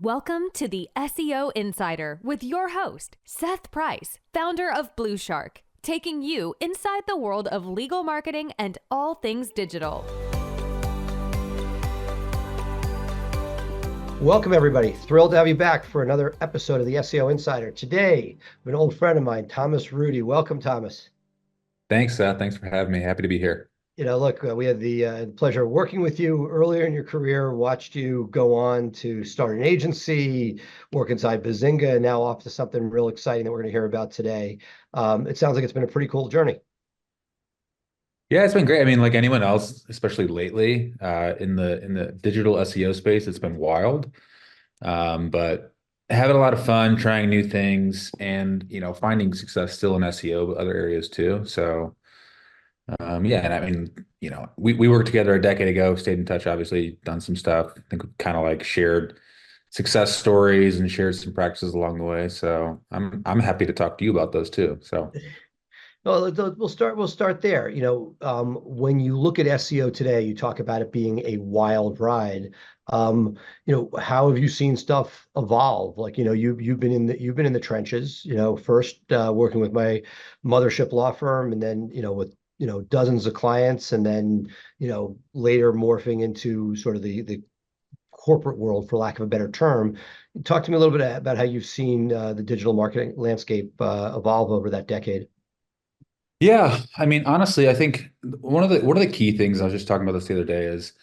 Welcome to the SEO Insider with your host, Seth Price, founder of BluShark, taking you inside the world of legal marketing and all things digital. Welcome, everybody. Thrilled to have you back for another episode of the SEO Insider. Today, an old friend of mine, Thomas Rudy. Welcome, Thomas. Thanks, Seth. Thanks for having me. Happy to be here. Look, we had the pleasure of working with you earlier in your career, watched you go on to start an agency, work inside Bazinga, and now off to something real exciting that we're going to hear about today. It sounds like it's been a pretty cool journey. Yeah, it's been great. I mean, like anyone else, especially lately, in the digital SEO space, it's been wild. But having a lot of fun, trying new things, and finding success still in SEO, but other areas too. So, yeah, and I mean, we worked together a decade ago, stayed in touch, obviously, done some stuff. I think we kind of like shared success stories and shared some practices along the way. So I'm happy to talk to you about those too. So. Well, we'll start there. When you look at SEO today, you talk about it being a wild ride. How have you seen stuff evolve? Like, you've been in the trenches, first working with my mothership law firm and then, with, dozens of clients and then, later morphing into sort of the corporate world, for lack of a better term. Talk to me a little bit about how you've seen the digital marketing landscape evolve over that decade. Yeah, I mean, honestly, I think one of the key things I was just talking about this the other day is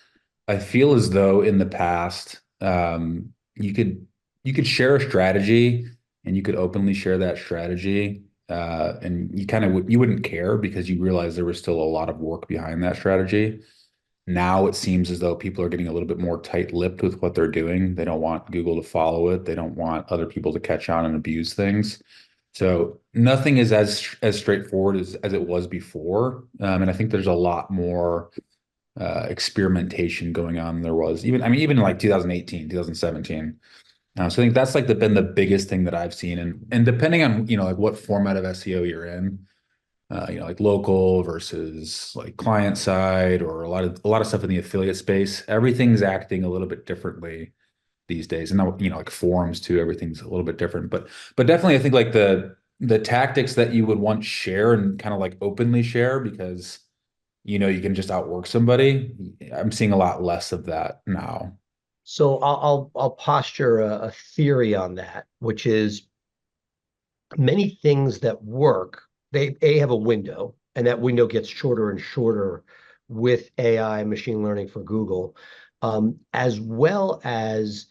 I feel as though in the past, you could share a strategy and you could openly share that strategy, and you wouldn't care because you realize there was still a lot of work behind that strategy. Now it seems as though people are getting a little bit more tight-lipped with what they're doing. They don't want Google to follow it. They don't want other people to catch on and abuse things. So nothing is as straightforward as it was before. And I think there's a lot more experimentation going on than there was even like 2018, 2017. So I think that's like been the biggest thing that I've seen. And depending on, like what format of SEO you're in, like local versus like client side or a lot of stuff in the affiliate space, everything's acting a little bit differently these days. And now, like forums too, everything's a little bit different. But definitely I think like the tactics that you would once share and kind of like openly share because you can just outwork somebody. I'm seeing a lot less of that now. So I'll posture a theory on that, which is many things that work, they have a window, and that window gets shorter and shorter with AI machine learning for Google, as well as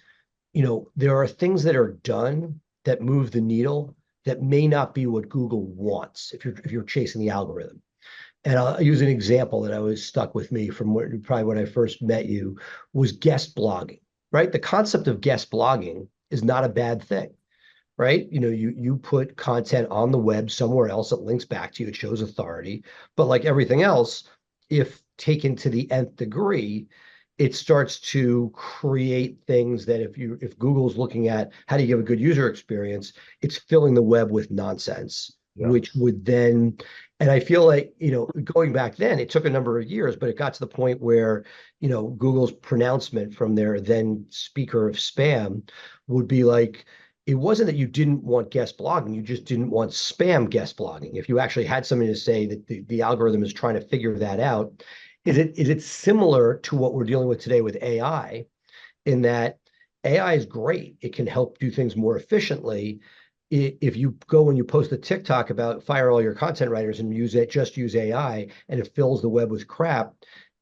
there are things that are done that move the needle that may not be what Google wants if you're chasing the algorithm. And I'll use an example that always stuck with me from probably when I first met you was guest blogging, right? The concept of guest blogging is not a bad thing, right? You put content on the web somewhere else, it links back to you, it shows authority. But like everything else, if taken to the nth degree, it starts to create things that if Google's looking at how do you give a good user experience, it's filling the web with nonsense, Yeah. which would then, and I feel like, going back then, it took a number of years, but it got to the point where, Google's pronouncement from their then speaker of spam would be like, it wasn't that you didn't want guest blogging, you just didn't want spam guest blogging. If you actually had something to say that the algorithm is trying to figure that out, is it similar to what we're dealing with today with AI, in that AI is great. It can help do things more efficiently. If you go and you post a TikTok about fire all your content writers and just use AI and it fills the web with crap,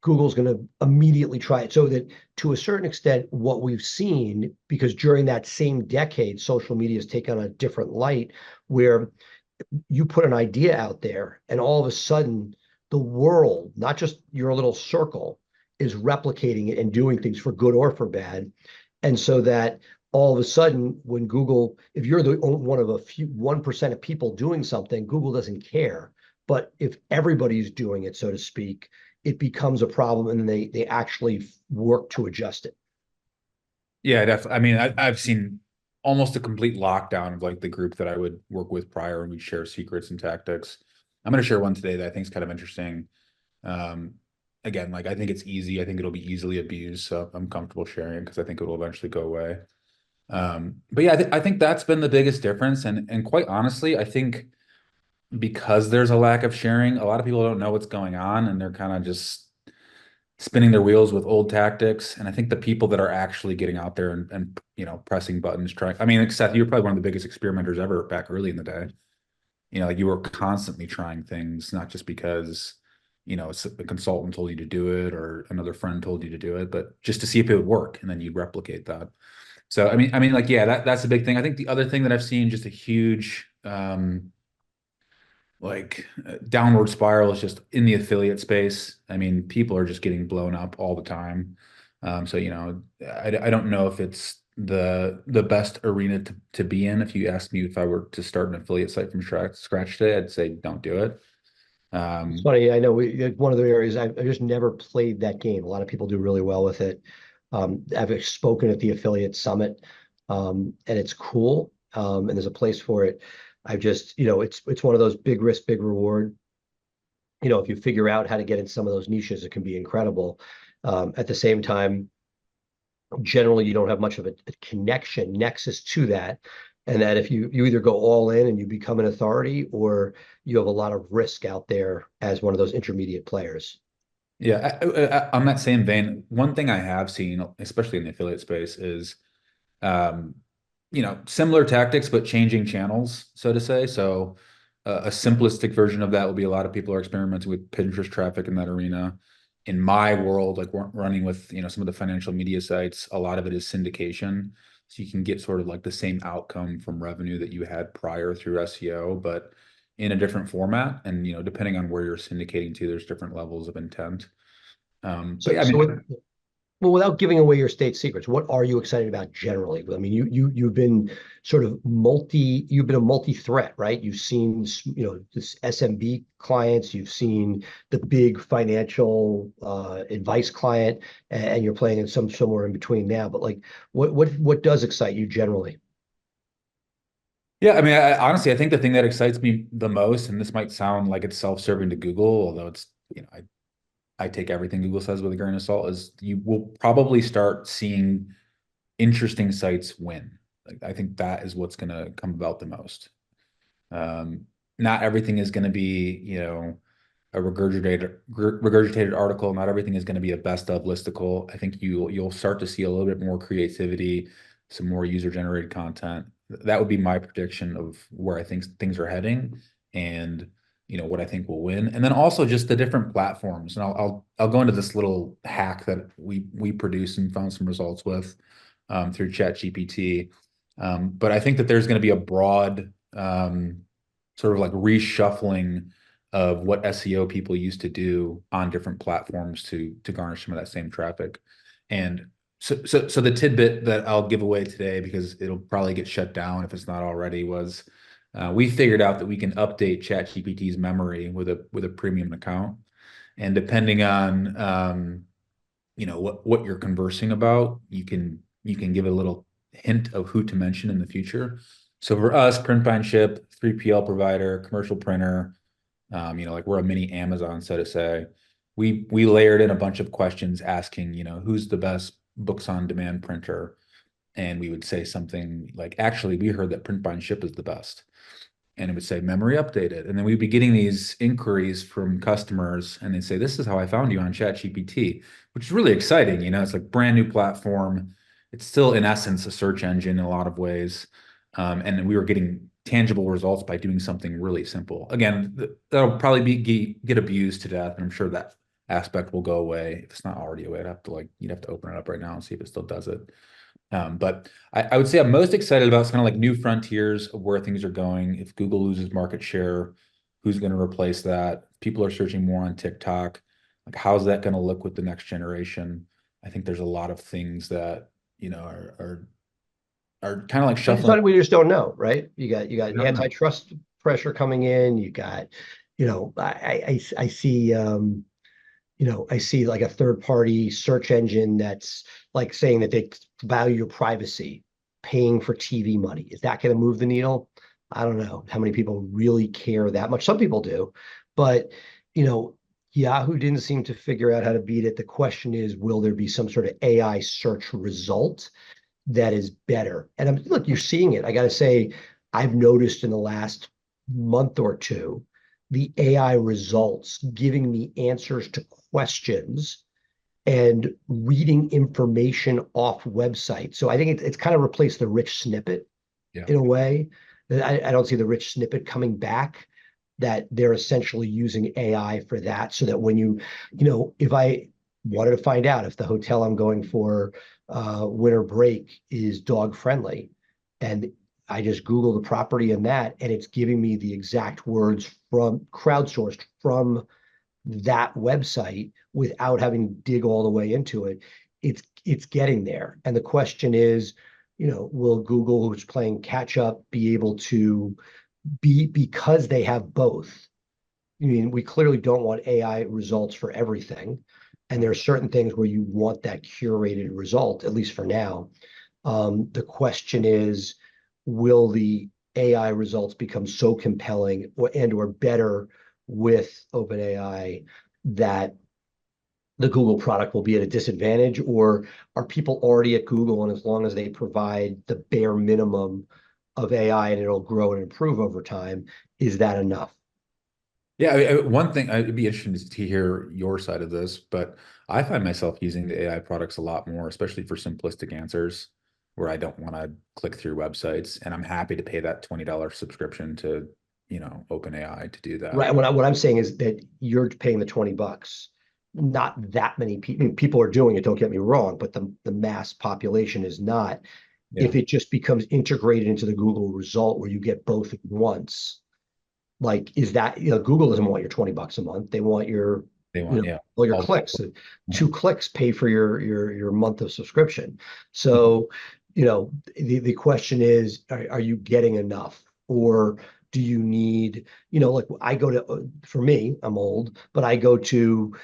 Google's going to immediately try it. So that to a certain extent, what we've seen, because during that same decade, social media has taken on a different light where you put an idea out there and all of a sudden the world, not just your little circle, is replicating it and doing things for good or for bad. And so that all of a sudden, when Google, if you're the one of a few 1% of people doing something, Google doesn't care. But if everybody's doing it, so to speak, it becomes a problem, and then they actually work to adjust it. Yeah, definitely. I mean, I've seen almost a complete lockdown of like the group that I would work with prior, and we'd share secrets and tactics. I'm going to share one today that I think is kind of interesting. Um, Again, like I think it's easy. I think it'll be easily abused, so I'm comfortable sharing it because I think it will eventually go away. But yeah, I think that's been the biggest difference. And quite honestly, I think because there's a lack of sharing, a lot of people don't know what's going on and they're kind of just spinning their wheels with old tactics. And I think the people that are actually getting out there and pressing buttons, trying, I mean, like Seth, you were probably one of the biggest experimenters ever back early in the day. Like you were constantly trying things, not just because, a consultant told you to do it or another friend told you to do it, but just to see if it would work. And then you'd replicate that. So, like, yeah, that's a big thing. I think the other thing that I've seen just a huge, downward spiral is just in the affiliate space. I mean, people are just getting blown up all the time. So, I don't know if it's the best arena to be in. If you asked me if I were to start an affiliate site from scratch today, I'd say don't do it. It's funny. I know one of the areas I just never played that game. A lot of people do really well with it. I've spoken at the affiliate summit, and it's cool. And there's a place for it. I've just, it's one of those big risk, big reward. If you figure out how to get in some of those niches, it can be incredible. At the same time, generally you don't have much of a connection nexus to that. And that if you either go all in and you become an authority, or you have a lot of risk out there as one of those intermediate players. Yeah, on that same vein, one thing I have seen, especially in the affiliate space, is um, similar tactics, but changing channels, so to say. So a simplistic version of that will be a lot of people are experimenting with Pinterest traffic in that arena. In my world, like we're running with, some of the financial media sites, a lot of it is syndication. So you can get sort of like the same outcome from revenue that you had prior through SEO, but in a different format. And, depending on where you're syndicating to, there's different levels of intent. But So, yeah, I so mean, well, without giving away your state secrets, what are you excited about generally? I mean, you've been sort of you've been a multi-threat, right? You've seen, this SMB clients, you've seen the big financial advice client, and you're playing in somewhere in between now. But like, what does excite you generally? yeah, I mean, honestly, I think the thing that excites me the most, and this might sound like it's self-serving to Google, although it's, I take everything Google says with a grain of salt, is you will probably start seeing interesting sites win. Like, I think that is what's going to come about the most. Um, Not everything is going to be, a regurgitated article. Not everything is going to be a best of listicle. I think you'll start to see a little bit more creativity, some more user generated content. That would be my prediction of where I think things are heading, and what I think will win. And then also just the different platforms. And I'll go into this little hack that we produced and found some results with through ChatGPT. But I think that there's going to be a broad sort of like reshuffling of what SEO people used to do on different platforms to garnish some of that same traffic. And so the tidbit that I'll give away today, because it'll probably get shut down if it's not already, was we figured out that we can update ChatGPT's memory with a premium account, and depending on what you're conversing about, you can give a little hint of who to mention in the future. So for us, print buy and ship, 3PL provider, commercial printer, like we're a mini Amazon, so to say. We layered in a bunch of questions asking, who's the best books on demand printer? And we would say something like, actually, we heard that print buy and ship is the best. And it would say memory updated. And then we'd be getting these inquiries from customers, and they'd say, this is how I found you on ChatGPT, which is really exciting. It's like brand new platform. It's still in essence a search engine in a lot of ways. And we were getting tangible results by doing something really simple. Again, that'll probably get abused to death, and I'm sure that aspect will go away. If it's not already away, you'd have to open it up right now and see if it still does it. But I would say I'm most excited about kind of like new frontiers of where things are going. If Google loses market share, who's going to replace that? People are searching more on TikTok. Like, how's that going to look with the next generation? I think there's a lot of things that, are kind of like shuffling. We just don't know, right? You got I don't know. antitrust pressure coming in. You got, I see, I see like a third party search engine that's like saying that they value your privacy, paying for TV money. Is that going to move the needle? I don't know how many people really care that much. Some people do, but Yahoo didn't seem to figure out how to beat it. The question is, will there be some sort of AI search result? that is better. And look, you're seeing it. I got to say, I've noticed in the last month or two, the AI results giving me answers to questions and reading information off websites. So I think it's kind of replaced the rich snippet Yeah. in a way. I don't see the rich snippet coming back, that they're essentially using AI for that, so that when if I wanted to find out if the hotel I'm going for winter break is dog friendly, and I just Google the property and that, and it's giving me the exact words from crowdsourced from that website without having to dig all the way into it. It's getting there. And the question is, will Google, who's playing catch up, be able to because they have both? I mean, we clearly don't want AI results for everything. And there are certain things where you want that curated result, at least for now. The question is, will the AI results become so compelling or better with OpenAI that the Google product will be at a disadvantage? Or are people already at Google, and as long as they provide the bare minimum of AI and it'll grow and improve over time, is that enough? Yeah, one thing I'd be interested to hear your side of this, but I find myself using the AI products a lot more, especially for simplistic answers where I don't want to click through websites, and I'm happy to pay that $20 subscription to, OpenAI to do that. Right. What I'm saying is that you're paying the $20. Not that many people. People are doing it, don't get me wrong, but the mass population is not. Yeah, If it just becomes integrated into the Google result where you get both at once, like, is that, Google doesn't want your $20 a month. They want they want, all your all clicks. the, 2 clicks pay for your month of subscription. So, the question is, are you getting enough? Or do you need, like I go to, for me, I'm old, but I go to,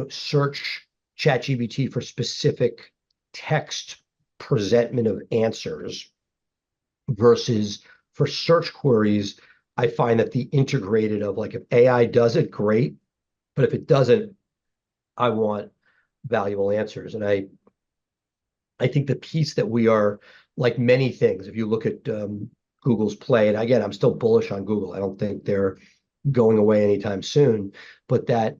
search ChatGPT for specific text presentment of answers, versus for search queries, I find that the integrated of, like, if AI does it, great, but if it doesn't, I want valuable answers. And I think the piece that we are, like many things, if you look at Google's play, and again, I'm still bullish on Google. I don't think they're going away anytime soon, but that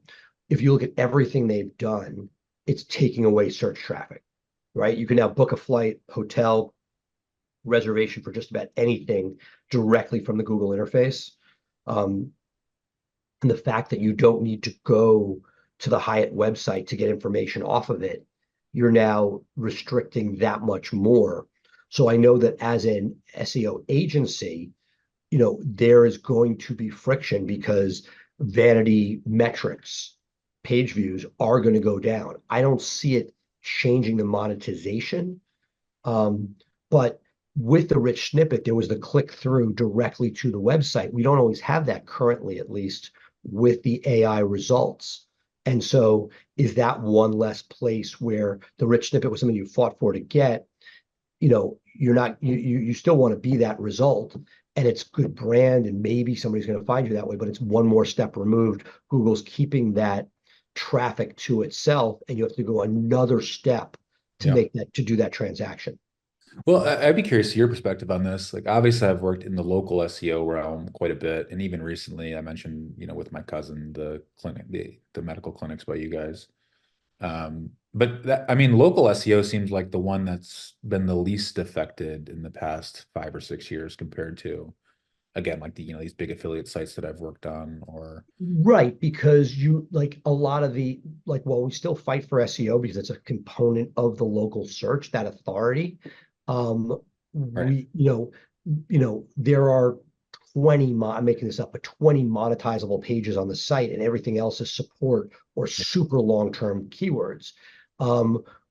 if you look at everything they've done, it's taking away search traffic, right? You can now book a flight, hotel, reservation for just about anything directly from the Google interface. Um, and the fact that you don't need to go to the Hyatt website to get information off of it, you're now restricting that much more. So I know that as an SEO agency, there is going to be friction because vanity metrics, page views are going to go down. I don't see it changing the monetization. But with the rich snippet, there was the click through directly to the website. We don't always have that currently, at least with the AI results. And so is that one less place where the rich snippet was something you fought for to get? You're not, you still want to be that result, and it's good brand, and maybe somebody's going to find you that way, but it's one more step removed. Google's keeping that traffic to itself, and you have to go another step yeah. to do that transaction. Well, I'd be curious to your perspective on this. Like, obviously, I've worked in the local SEO realm quite a bit, and even recently, I mentioned, with my cousin, the clinic, the medical clinics by you guys. But I mean, local SEO seems like the one that's been the least affected in the past 5 or 6 years compared to, again, like these big affiliate sites that I've worked on, or Right, because you, like, a lot of well, we still fight for SEO because it's a component of the local search, that authority. Um, right. there are 20, I'm making this up, but 20 monetizable pages on the site, and everything else is support or super long-term keywords.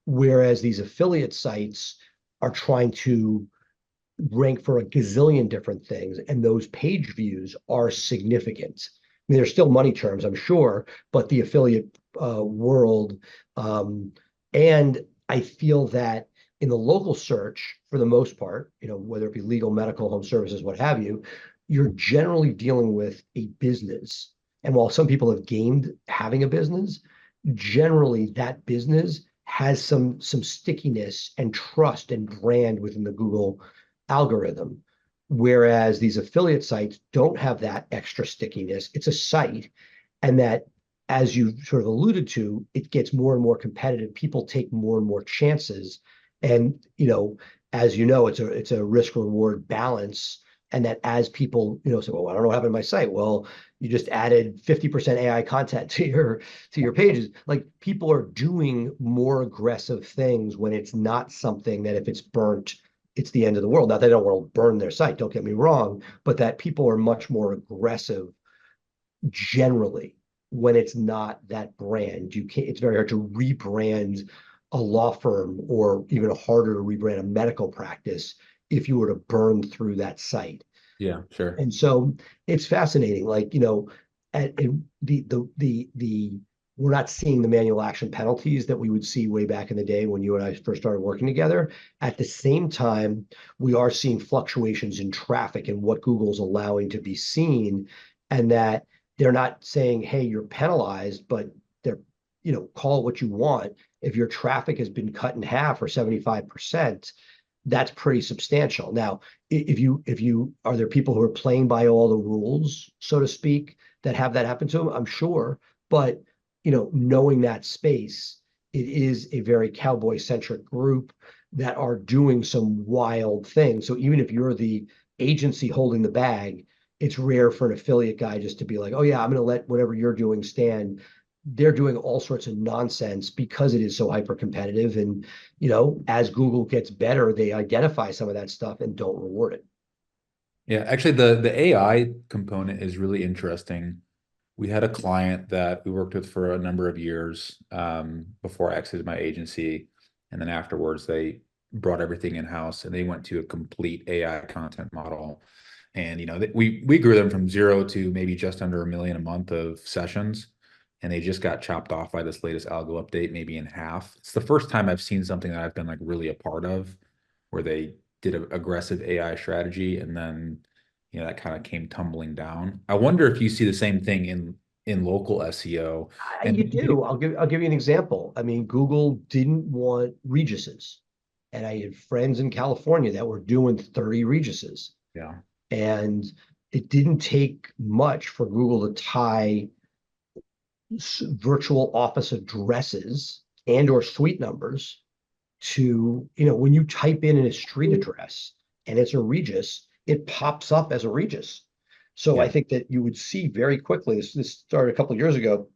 Whereas these affiliate sites are trying to rank for a gazillion different things, and those page views are significant. I mean, there's still money terms, I'm sure, but the affiliate world, and I feel that in the local search, for the most part, whether it be legal, medical, home services, what have you, you're generally dealing with a business. And while some people have gained having a business, generally that business has some stickiness and trust and brand within the Google algorithm. Whereas these affiliate sites don't have that extra stickiness. It's a site, and that, as you sort of alluded to, it gets more and more competitive. People take more and more chances, and as you know, it's a risk reward balance. And that as people say, well, I don't know what happened to my site. Well, you just added 50% AI content to your pages. Like, people are doing more aggressive things when it's not something that if it's burnt, it's the end of the world. Now, they don't want to burn their site, don't get me wrong, but that people are much more aggressive generally when it's not that brand. It's very hard to rebrand a law firm, or even harder to rebrand a medical practice if you were to burn through that site. Yeah, sure. And so it's fascinating. Like, the we're not seeing the manual action penalties that we would see way back in the day when you and I first started working together. At the same time, we are seeing fluctuations in traffic and what Google's allowing to be seen, and that they're not saying, hey, you're penalized, but they're, call it what you want. If your traffic has been cut in half or 75%, that's pretty substantial. Now, if you are there people who are playing by all the rules, so to speak, that have that happen to them? I'm sure, but knowing that space, it is a very cowboy centric group that are doing some wild things. So even if you're the agency holding the bag, it's rare for an affiliate guy just to be like, oh yeah, I'm going to let whatever you're doing stand. They're doing all sorts of nonsense because it is so hyper competitive. And, as Google gets better, they identify some of that stuff and don't reward it. Yeah, actually, the AI component is really interesting. We had a client that we worked with for a number of years before I exited my agency, and then afterwards they brought everything in house and they went to a complete AI content model. And we grew them from 0 to maybe just under 1 million a month of sessions, and they just got chopped off by this latest algo update, maybe in half. It's the first time I've seen something that I've been like really a part of, where they did an aggressive AI strategy, and then that kind of came tumbling down. I wonder if you see the same thing in local SEO. You And do. I'll give you an example. I mean, Google didn't want Regises, and I had friends in California that were doing 30 Regises, yeah, and it didn't take much for Google to tie virtual office addresses and or suite numbers to, when you type in a street address and it's a Regis, it pops up as a Regis. So I yeah, think that you would see very quickly, this started a couple of years ago,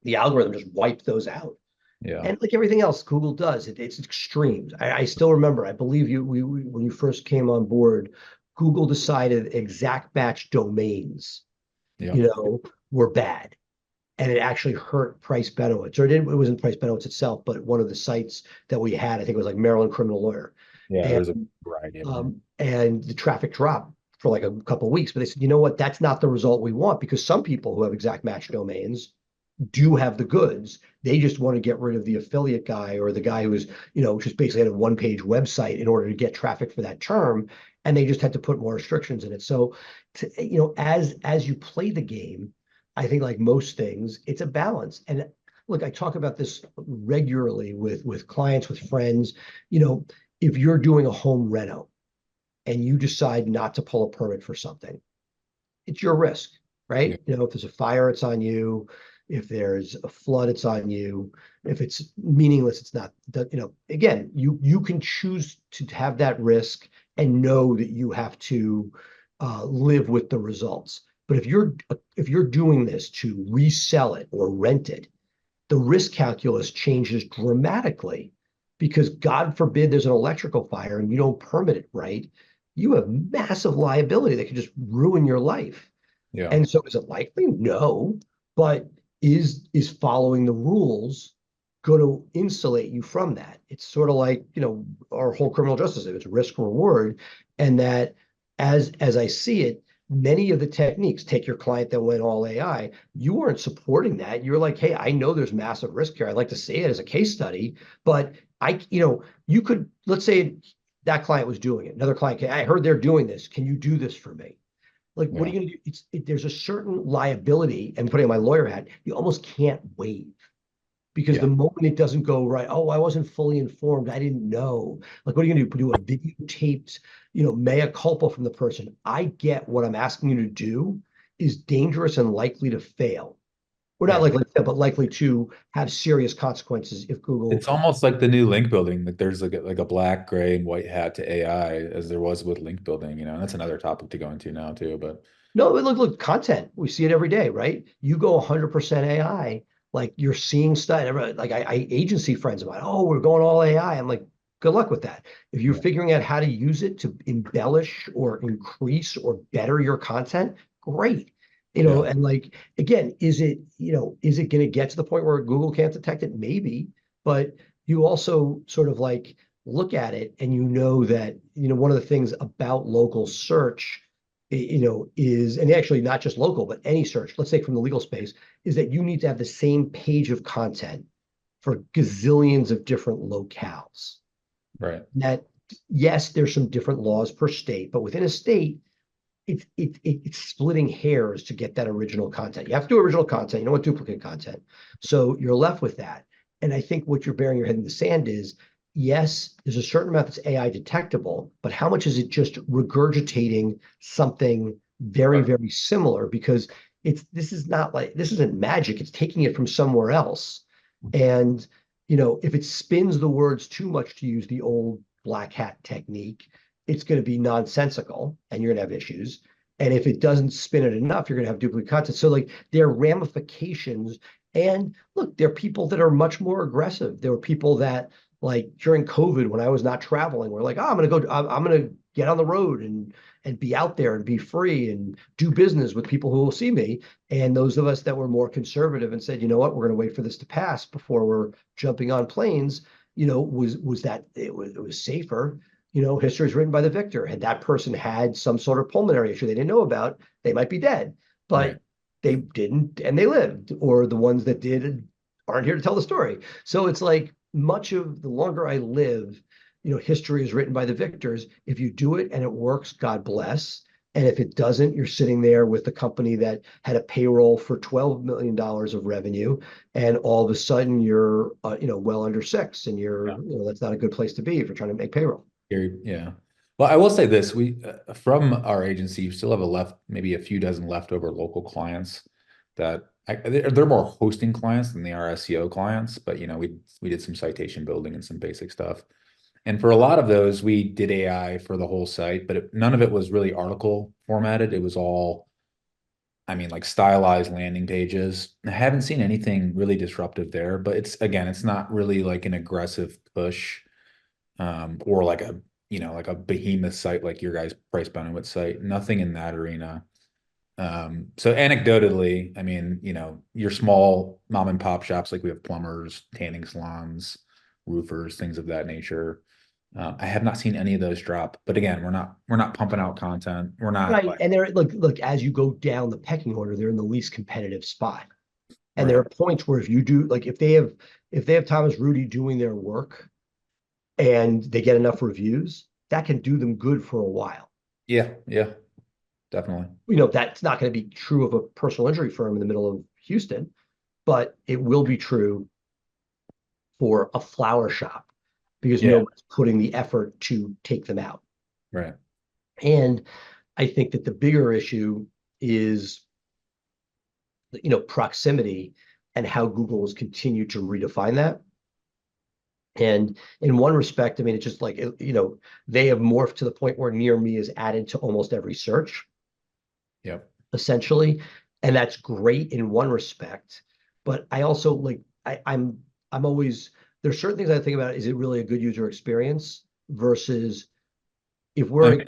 the algorithm just wiped those out. yeah, And like everything else Google does, it's extremes. I still remember, I believe when you first came on board, Google decided exact match domains, yeah, you know, were bad. And it actually hurt Price Benowitz, or it wasn't Price Benowitz itself, but one of the sites that we had, I think it was like Maryland Criminal Lawyer. yeah. And There's a variety of them. and the traffic dropped for like a couple of weeks. But they said, you know what, that's not the result we want, because some people who have exact match domains do have the goods. They just want to get rid of the affiliate guy, or the guy who was, just basically had a one-page website in order to get traffic for that term. And they just had to put more restrictions in it. So, as you play the game, I think, like most things, it's a balance. And look, I talk about this regularly with clients, with friends. If you're doing a home reno and you decide not to pull a permit for something, it's your risk, Yeah, right? If there's a fire, it's on you. If there's a flood, it's on you. If it's meaningless, it's not. Again, you can choose to have that risk and know that you have to live with the results. But if you're doing this to resell it or rent it, the risk calculus changes dramatically, because God forbid there's an electrical fire and you don't permit it right, you have massive liability that could just ruin your life. yeah, And so is it likely? No. But is following the rules going to insulate you from that? It's sort of like, our whole criminal justice system. It's risk reward. And that, as I see it, many of the techniques, take your client that went all AI, you weren't supporting that. You're like, hey, I know there's massive risk here. I'd like to see it as a case study, but you could, let's say that client was doing it. Another client, I heard they're doing this. Can you do this for me? Like, what are yeah, you going to do? There's a certain liability, and putting on my lawyer hat, you almost can't waive. because the moment it doesn't go right, oh, I wasn't fully informed, I didn't know. Like, what are you gonna do? Do a videotaped, mea culpa from the person? I get what I'm asking you to do is dangerous and likely to fail. We're not Yeah. likely to fail, but likely to have serious consequences if Google. It's almost like the new link building. Like there's like a black, gray, and white hat to AI as there was with link building, and that's another topic to go into now too. But No, but look, content. We see it every day, right? You go 100% AI, like you're seeing stuff. Like I agency friends of mine, oh, we're going all AI. I'm like, good luck with that. If you're yeah, figuring out how to use it to embellish or increase or better your content, great. yeah, And like again, is it going to get to the point where Google can't detect it? Maybe, but you also sort of like look at it and that, one of the things about local search is, and actually not just local, but any search, let's say from the legal space, is that you need to have the same page of content for gazillions of different locales. right. That, yes, there's some different laws per state, but within a state, it's splitting hairs to get that original content. You have to do original content, you don't want duplicate content. So you're left with that. And I think what you're burying your head in the sand is, yes, there's a certain amount that's AI detectable, but how much is it just regurgitating something very, Right. very similar? Because this isn't magic, it's taking it from somewhere else. And if it spins the words too much, to use the old black hat technique, it's going to be nonsensical and you're going to have issues. And if it doesn't spin it enough, you're going to have duplicate content. So like there are ramifications. And look, there are people that are much more aggressive. There were people that, like, during COVID, when I was not traveling, were like, oh, I'm going to get on the road and be out there and be free and do business with people who will see me. And those of us that were more conservative and said, you know what, we're going to wait for this to pass before we're jumping on planes, was that it was safer. History is written by the victor. Had that person had some sort of pulmonary issue they didn't know about, they might be dead. Right. But they didn't, and they lived. Or the ones that did aren't here to tell the story. So it's like, much of the longer I live, history is written by the victors. If you do it and it works, God bless. And if it doesn't, you're sitting there with the company that had a payroll for $12 million of revenue, and all of a sudden you're, well under six, and Yeah. that's not a good place to be if you're trying to make payroll. Yeah. Well, I will say this: we from our agency, we still have maybe a few dozen leftover local clients that they're more hosting clients than they are SEO clients. But we did some citation building and some basic stuff. And for a lot of those, we did AI for the whole site, but none of it was really article formatted. It was all, I mean, like stylized landing pages. I haven't seen anything really disruptive there, but it's not really like an aggressive push, or like like a behemoth site like your guys' Price Benowitz site. Nothing in that arena. So anecdotally, I mean, your small mom and pop shops, like we have plumbers, tanning salons, roofers, things of that nature. I have not seen any of those drop, but again, we're not pumping out content. We're not Right. like, And they're, look, as you go down the pecking order, they're in the least competitive spot. And there right. are points where, if you do, like, if they have Thomas Rudy doing their work and they get enough reviews, that can do them good for a while. Yeah, yeah, definitely. That's not going to be true of a personal injury firm in the middle of Houston, but it will be true for a flower shop, because Yeah, nobody's putting the effort to take them out. right. And I think that the bigger issue is, proximity, and how Google has continued to redefine that. And in one respect, I mean, it's just like, they have morphed to the point where near me is added to almost every search, Yep. essentially. And that's great in one respect. But I also, like, I'm always, there's certain things I think about. Is it really a good user experience versus, if I we're mean,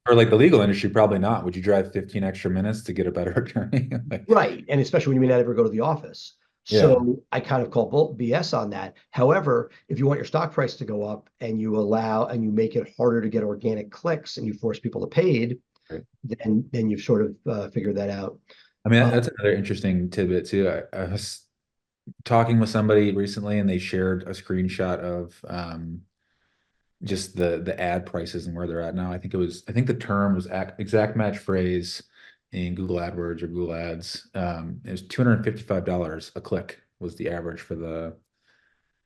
for like the legal industry, probably not. Would you drive 15 extra minutes to get a better attorney? Like, right, and especially when you may not ever go to the office. yeah, So I kind of call BS on that. However, if you want your stock price to go up, and you make it harder to get organic clicks, and you force people to paid, right. then you've sort of figured that out. I mean, Um, that's another interesting tidbit too. I was talking with somebody recently, and they shared a screenshot of just the ad prices and where they're at now. I think the term was exact match phrase in Google AdWords or Google Ads. It was $255 a click was the average for the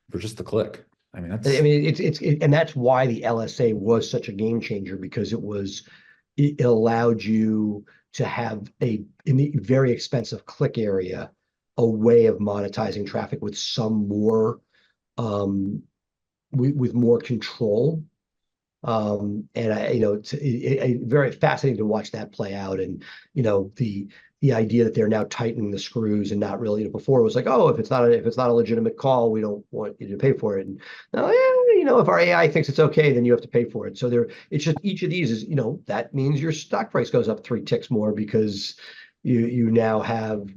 for just the click. I mean, I that's mean, and that's why the LSA was such a game changer, because it allowed you to have in the very expensive click area, a way of monetizing traffic with some more, with more control. And it's very fascinating to watch that play out. And, the idea that they're now tightening the screws and not really, before it was like, oh, if it's not a legitimate call, we don't want you to pay for it. And now, if our AI thinks it's okay, then you have to pay for it. So it's just, each of these is, that means your stock price goes up 3 ticks more, because you now have,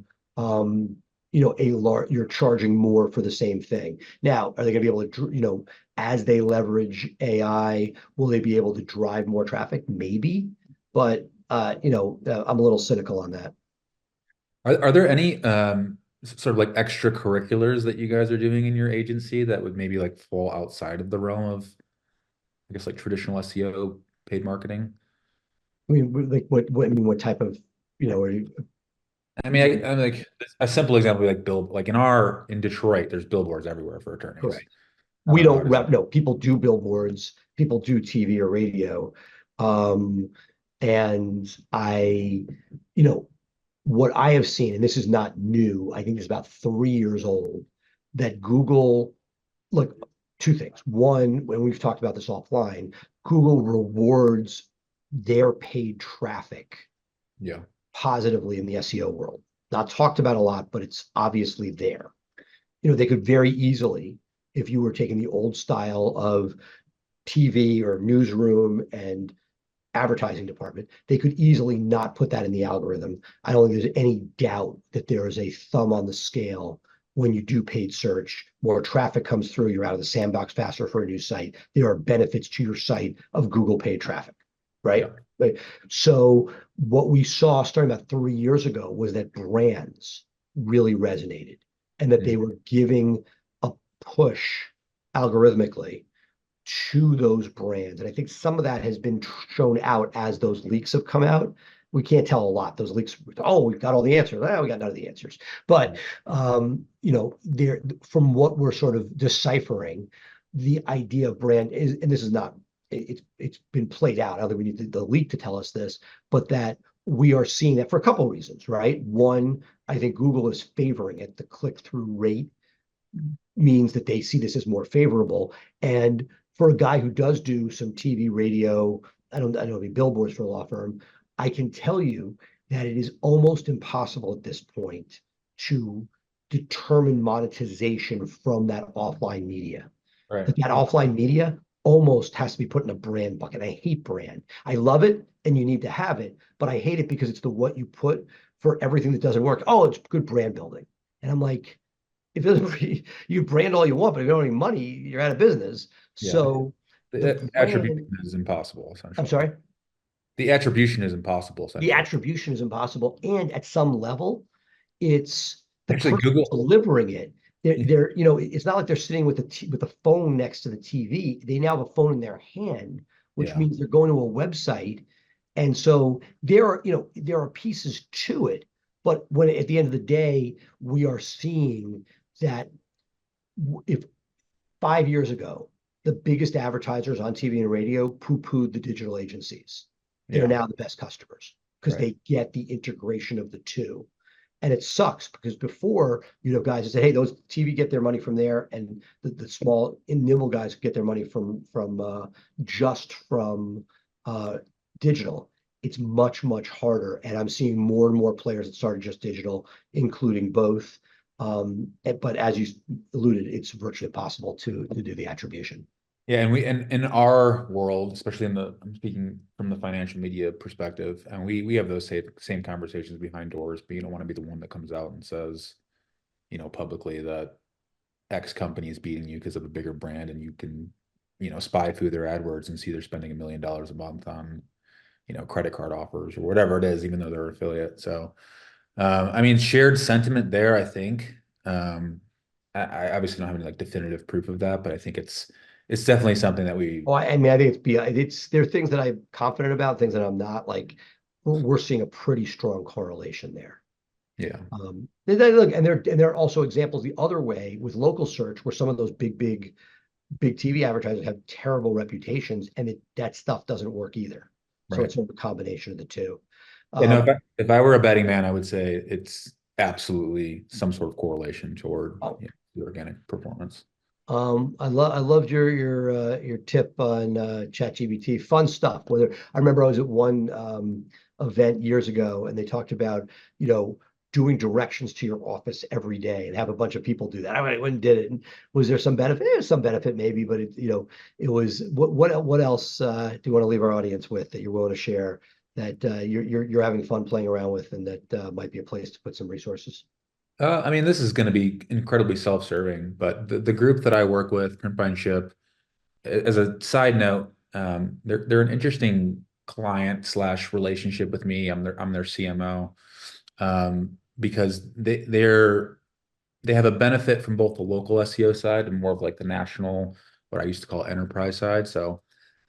you're charging more for the same thing. Now, are they going to be able to, as they leverage AI, will they be able to drive more traffic? Maybe, but I'm a little cynical on that. are there any sort of like extracurriculars that you guys are doing in your agency that would maybe like fall outside of the realm of, I guess, like traditional SEO paid marketing? I mean, like what type of, are you? I mean, I'm like a simple example, like like in Detroit, there's billboards everywhere for attorneys. Correct. We don't Does rep, no, people do billboards, people do TV or radio. Um, and what I have seen, and this is not new, I think it's about 3 years old, that Google, look, two things. One, when we've talked about this offline, Google rewards their paid traffic Yeah. positively in the SEO world. Not talked about a lot, but it's obviously there. They could very easily, if you were taking the old style of TV or newsroom and advertising department, they could easily not put that in the algorithm. I don't think there's any doubt that there is a thumb on the scale. When you do paid search, more traffic comes through, you're out of the sandbox faster for a new site. There are benefits to your site of Google paid traffic, right? Yeah. Right. So what we saw starting about 3 years ago was that brands really resonated, and that they were giving a push algorithmically to those brands. And I think some of that has been shown out as those leaks have come out. We can't tell a lot. Those leaks, oh, we've got all the answers. We got none of the answers. But there, from what we're sort of deciphering, the idea of brand is, and this is not, it's been played out. I don't think we need the leak to tell us this, but that we are seeing that for a couple of reasons, right? One, I think Google is favoring it. The click-through rate means that they see this as more favorable. And for a guy who does do some TV, radio, I don't know, billboards for a law firm, I can tell you that it is almost impossible at this point to determine monetization from that offline media. Right. That offline media almost has to be put in a brand bucket. I hate brand. I love it, and you need to have it, but I hate it because it's what you put for everything that doesn't work. Oh, it's good brand building. And I'm like, if you brand all you want, but if you don't have any money, you're out of business. Yeah. So The attribution is impossible, essentially. I'm sorry? The attribution is impossible, essentially. The attribution is impossible. And at some level, it's the Actually, person Google delivering it. They're it's not like they're sitting with the phone next to the TV. They now have a phone in their hand, which means they're going to a website. And so there are pieces to it. But when at the end of the day, we are seeing that if 5 years ago, the biggest advertisers on TV and radio poo-pooed the digital agencies, they're now the best customers because they get the integration of the two. And it sucks because before, guys that say, hey, those TV get their money from there, and the small and nimble guys get their money from digital. It's much, much harder. And I'm seeing more and more players that started just digital, including both. But as you alluded, it's virtually impossible to do the attribution. Yeah, and in our world, especially I'm speaking from the financial media perspective, and we have those same conversations behind doors, but you don't want to be the one that comes out and says, publicly that X company is beating you because of a bigger brand, and you can, spy through their AdWords and see they're spending $1 million a month on, credit card offers or whatever it is, even though they're affiliate. So, I mean, shared sentiment there, I think. I obviously don't have any like definitive proof of that, but I think it's definitely something that we. Oh, I mean, I think there are things that I'm confident about, things that I'm not. Like we're seeing a pretty strong correlation there. Yeah. Look, and there are also examples the other way with local search where some of those big TV advertisers have terrible reputations, and that stuff doesn't work either. So Right. it's sort of a combination of the two. Yeah, no, Um, if I were a betting man, I would say it's absolutely some sort of correlation toward, oh, you know, the organic performance. I loved your tip on ChatGPT. Fun stuff. Whether I remember I was at one event years ago, and they talked about doing directions to your office every day, and have a bunch of people do that. I went and did it. And was there some benefit? There's some benefit maybe, but it was what else do you want to leave our audience with that you're willing to share that you're having fun playing around with, and that might be a place to put some resources. I mean, this is going to be incredibly self-serving, but the group that I work with, Print By and Ship, as a side note, they're an interesting client slash relationship with me. I'm their CMO, because they have a benefit from both the local SEO side and more of like the national, what I used to call enterprise side. So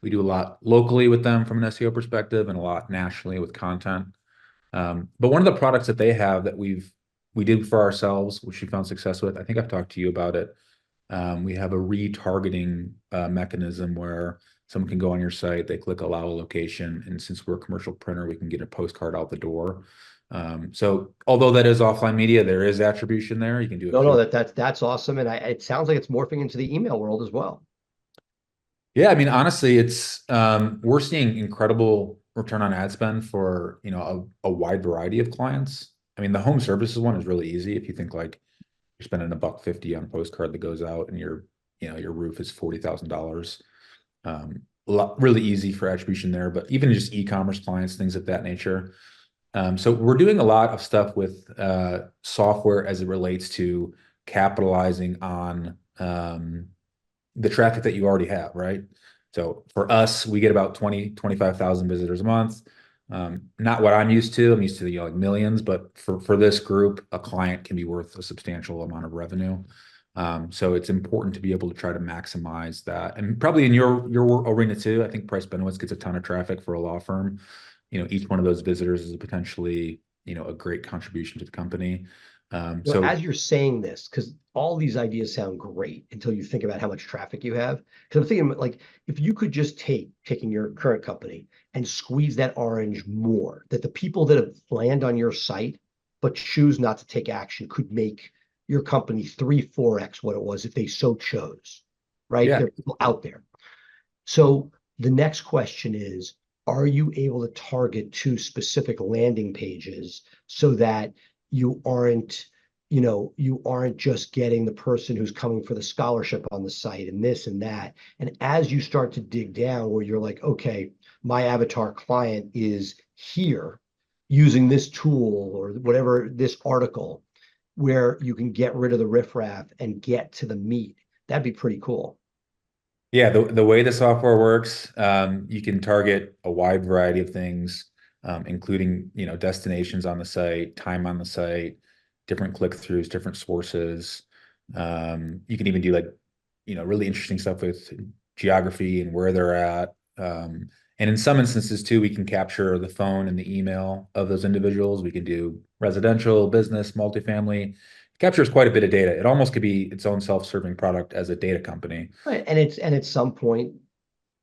we do a lot locally with them from an SEO perspective and a lot nationally with content. But one of the products that they have that we did for ourselves, which we found success with, I think I've talked to you about it. We have a retargeting mechanism where someone can go on your site, they click allow a location, and since we're a commercial printer, we can get a postcard out the door. So although that is offline media, there is attribution there. You can do a No, QR. that's awesome, and it sounds like it's morphing into the email world as well. Yeah, I mean, honestly, it's we're seeing incredible return on ad spend for, a wide variety of clients. I mean, the home services one is really easy if you think like you're spending $1.50 on a postcard that goes out and your roof is $40,000. Really easy for attribution there, but even just e-commerce clients, things of that nature. So we're doing a lot of stuff with software as it relates to capitalizing on the traffic that you already have, right? So for us, we get about 25,000 visitors a month. Not what I'm used to. I'm used to like millions, but for this group, a client can be worth a substantial amount of revenue. So it's important to be able to try to maximize that. And probably in your arena too, I think Price Benowitz gets a ton of traffic for a law firm. Each one of those visitors is potentially, a great contribution to the company. So As you're saying this, because all these ideas sound great until you think about how much traffic you have. Because I'm thinking like if you could just taking your current company and squeeze that orange more, that the people that have land on your site but choose not to take action could make your company 3, 4x what it was if they so chose, right? yeah, There are people out there. So the next question is, are you able to target to specific landing pages so that you aren't just getting the person who's coming for the scholarship on the site and this and that. And as you start to dig down where you're like, okay, my avatar client is here using this tool or whatever, this article, where you can get rid of the riffraff and get to the meat, that'd be pretty cool. Yeah, the way the software works, you can target a wide variety of things, including, destinations on the site, time on the site, different click-throughs, different sources. You can even do like, really interesting stuff with geography and where they're at. And in some instances too, we can capture the phone and the email of those individuals. We can do residential, business, multifamily. Captures quite a bit of data. It almost could be its own self-serving product as a data company. Right. And at some point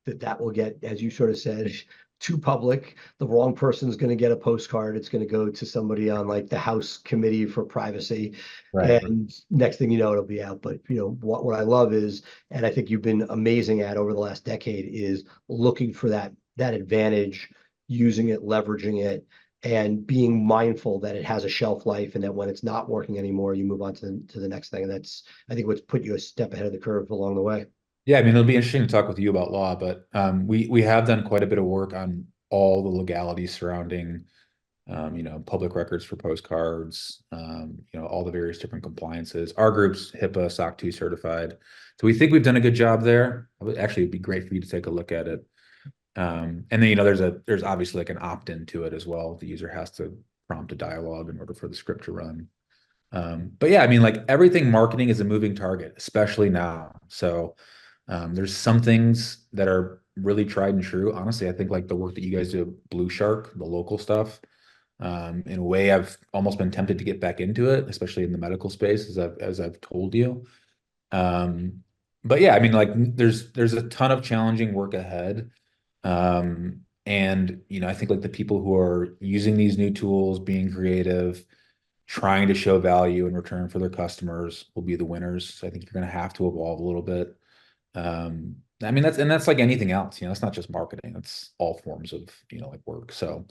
that will get, as you sort of said, too public. The wrong person's going to get a postcard. It's going to go to somebody on like the House Committee for Privacy. Right. And next thing you know, it'll be out. But what I love is, and I think you've been amazing at over the last decade, is looking for that advantage, using it, leveraging it, and being mindful that it has a shelf life and that when it's not working anymore, you move on to the next thing. And that's, I think, what's put you a step ahead of the curve along the way. Yeah, I mean, it'll be interesting to talk with you about law, but we have done quite a bit of work on all the legalities surrounding, public records for postcards, all the various different compliances. Our group's HIPAA SOC 2 certified, so we think we've done a good job there. Actually, it'd be great for you to take a look at it. And then there's obviously like an opt-in to it as well. The user has to prompt a dialogue in order for the script to run. But yeah, I mean, like everything marketing is a moving target, especially now. So there's some things that are really tried and true. Honestly, I think like the work that you guys do at BluShark, the local stuff, In a way, I've almost been tempted to get back into it, especially in the medical space, as I've told you. But yeah, I mean, like there's a ton of challenging work ahead. And I think like the people who are using these new tools, being creative, trying to show value in return for their customers will be the winners. So I think you're going to have to evolve a little bit. I mean, that's like anything else, it's not just marketing, it's all forms of, like work. So,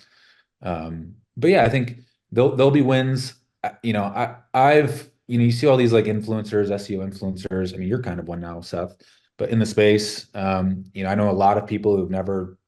but yeah, I think there'll be wins. I've, you see all these like influencers, SEO influencers. I mean, you're kind of one now, Seth, but in the space, I know a lot of people who've never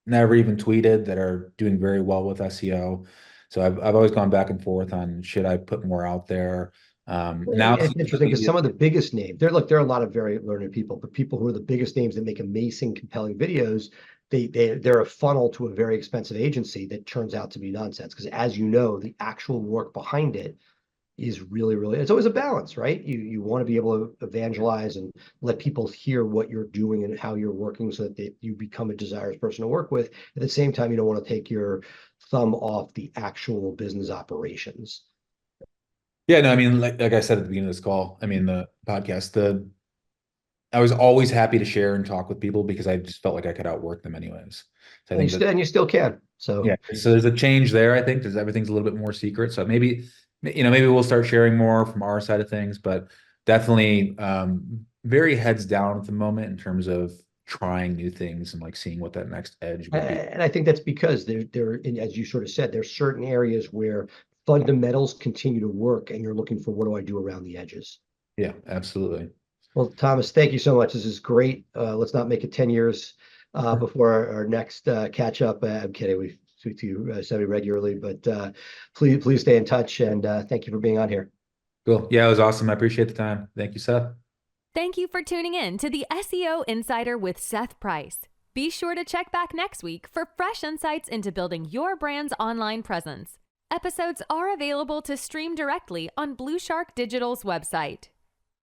even tweeted that are doing very well with SEO. So I've always gone back and forth on should I put more out there. Now It's interesting because some of the biggest names, there are a lot of very learned people, but people who are the biggest names that make amazing, compelling videos, they're a funnel to a very expensive agency that turns out to be nonsense. Because as you know, the actual work behind it is really, really, it's always a balance, right? You want to be able to evangelize and let people hear what you're doing and how you're working so that you become a desirous person to work with. At the same time, you don't want to take your thumb off the actual business operations. Yeah, no, I mean, like I said at the beginning of this call, I mean, the podcast, I was always happy to share and talk with people because I just felt like I could outwork them anyways. So I think And you still can. So yeah, so there's a change there. I think there's everything's a little bit more secret. So maybe we'll start sharing more from our side of things, but definitely very heads down at the moment in terms of trying new things and like seeing what that next edge would be. And I think that's because as you sort of said, there's certain areas where fundamentals continue to work and you're looking for what do I do around the edges. Yeah, absolutely. Well, Thomas, thank you so much. This is great. Let's not make it 10 years before our next catch up. I'm kidding. We speak to you semi-regularly, but please stay in touch and thank you for being on here. Cool. Yeah, it was awesome. I appreciate the time. Thank you, Seth. Thank you for tuning in to the SEO Insider with Seth Price. Be sure to check back next week for fresh insights into building your brand's online presence. Episodes are available to stream directly on BluShark Digital's website.